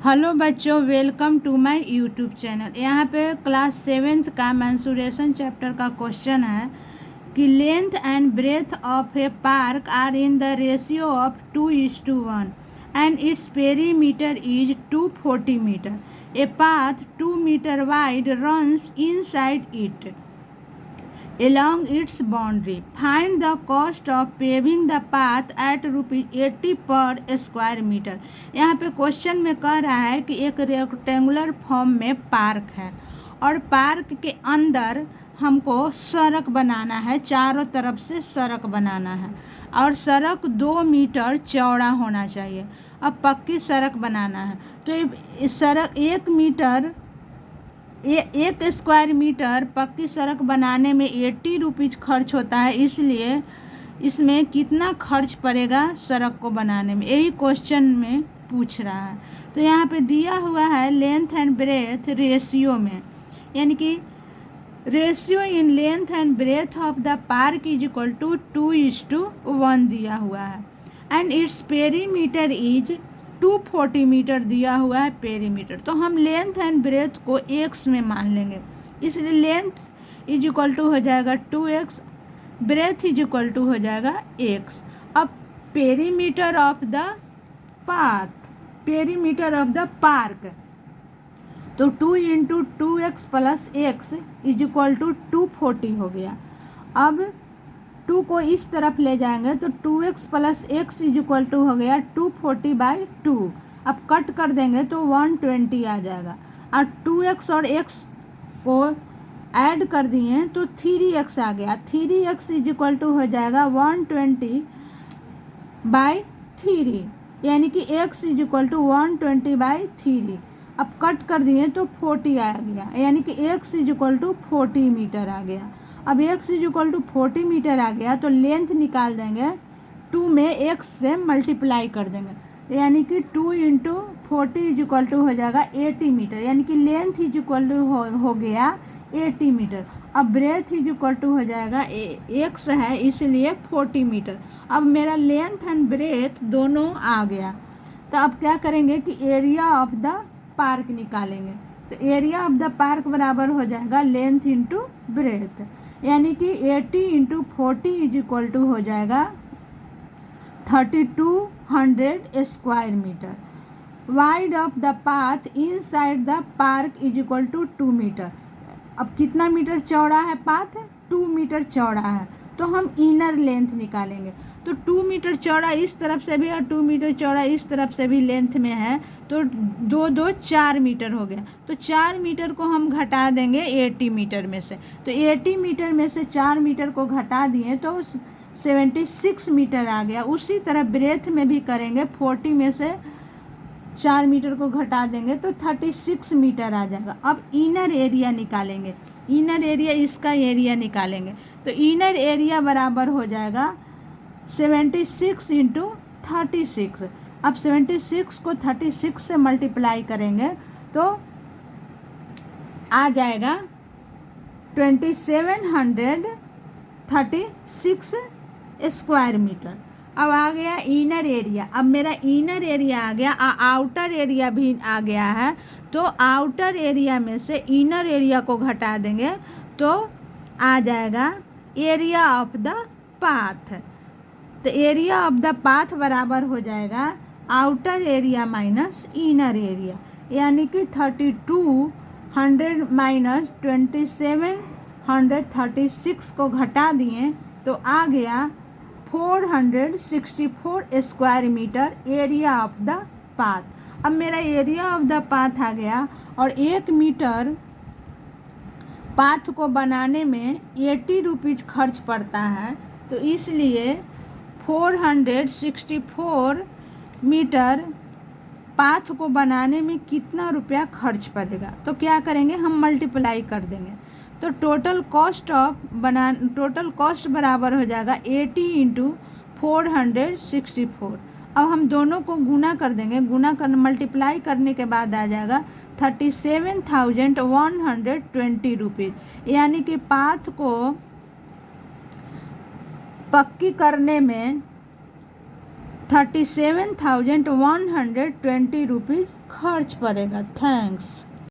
Hello बच्चों, welcome to my YouTube channel. यहाँ पे क्लास 7th का मेंसुरेशन चैप्टर का क्वेश्चन है कि length and breadth of a park are in the ratio of 2:1 and its perimeter is 240 metre. A path 2 metre wide runs inside it along its boundary. Find the cost of paving the path at ₹80 per square meter। यहाँ पे question में कह रहा है कि एक rectangular form में park है और पार्क के अंदर हमको सड़क बनाना है, चारों तरफ से सड़क बनाना है और सड़क 2 मीटर चौड़ा होना चाहिए। अब पक्की सड़क बनाना है तो सड़क 1 मीटर 1 स्क्वायर मीटर पक्की सड़क बनाने में 80 रुपीज़ खर्च होता है, इसलिए इसमें कितना खर्च पड़ेगा सड़क को बनाने में, यही क्वेश्चन में पूछ रहा है। तो यहाँ पे दिया हुआ है लेंथ एंड ब्रेथ रेशियो में, यानी कि ratio in length and breadth of the park is equal to 2:1 दिया हुआ है and its perimeter is 240 metre दिया हुआ है पेरीमीटर। तो हम लेंथ एंड ब्रेथ को एक्स में मान लेंगे, इसलिए लेंथ इज इक्वल टू हो जाएगा 2x, breath is equal to हो जाएगा x। अब perimeter of the path, perimeter of the park, तो 2 × 2x + x is equal to 240 हो गया। अब 2 को इस तरफ ले जाएंगे तो 2x + x is equal to हो गया 240/2। अब कट कर देंगे तो 120 आ जाएगा और 2x और x को ऐड कर दिए तो 3x आ गया। 3x इज इक्वल टू हो जाएगा 120/3, यानी कि x इज इक्वल टू 120/3। अब कट कर दिए तो 40 आ गया, यानी कि x is equal to 40 metre आ गया। अब x is equal to 40 metre आ गया तो लेंथ निकाल देंगे, 2 में x से मल्टीप्लाई कर देंगे, तो यानी कि 2 × 40 इज इक्वल टू हो जाएगा 80 मीटर, यानी कि लेंथ इज इक्वल टू हो गया 80 मीटर। अब ब्रेथ इज इक्वल टू हो जाएगा x है इसलिए 40 मीटर। अब मेरा लेंथ एंड ब्रेथ दोनों आ गया, तो अब क्या करेंगे कि एरिया ऑफ द पार्क निकालेंगे। तो एरिया ऑफ द पार्क बराबर हो जाएगा लेंथ इंटू ब्रेथ, यानी कि 80 × 40 इज इक्वल टू हो जाएगा 3200 square metre. Wide of the path inside the park is equal to 2 metre. अब कितना मीटर चौड़ा है पाथ? 2 मीटर चौड़ा है, तो हम इनर लेंथ निकालेंगे। तो 2 मीटर चौड़ा इस तरफ से भी और 2 मीटर चौड़ा इस तरफ से भी लेंथ में है, तो 2 4 मीटर हो गया। तो 4 मीटर को हम घटा देंगे 80 मीटर में से, तो 80 मीटर में से 4 मीटर को घटा दिए तो 76 मीटर आ गया। उसी तरह ब्रेथ में भी करेंगे, 40 में से 4 मीटर को घटा देंगे तो 36 मीटर आ जाएगा। अब इनर एरिया निकालेंगे, इनर एरिया इसका एरिया निकालेंगे, तो इनर एरिया बराबर हो जाएगा 76 × 36। अब 76 को 36 से मल्टीप्लाई करेंगे तो आ जाएगा 2736 स्क्वायर मीटर। अब आ गया इनर एरिया। अब मेरा इनर एरिया आ गया, आउटर एरिया भी आ गया है, तो आउटर एरिया में से इनर एरिया को घटा देंगे तो आ जाएगा एरिया ऑफ द पाथ। तो एरिया ऑफ द पाथ बराबर हो जाएगा outer area minus inner area, यानी कि 3200 माइनस 2736 को घटा दिए तो आ गया 464 square metre area of the path. अब मेरा एरिया ऑफ द पाथ आ गया और 1 मीटर पाथ को बनाने में 80 रुपीज़ खर्च पड़ता है, तो इसलिए 464 मीटर पाथ को बनाने में कितना रुपया खर्च पड़ेगा, तो क्या करेंगे हम मल्टीप्लाई कर देंगे। तो टोटल कॉस्ट बराबर हो जाएगा 80 × 464। अब हम दोनों को गुना कर देंगे, मल्टीप्लाई करने के बाद आ जाएगा 37,120 रुपीज़, यानी कि पाथ को पक्की करने में 37,120 रुपीज़ खर्च पड़ेगा। थैंक्स।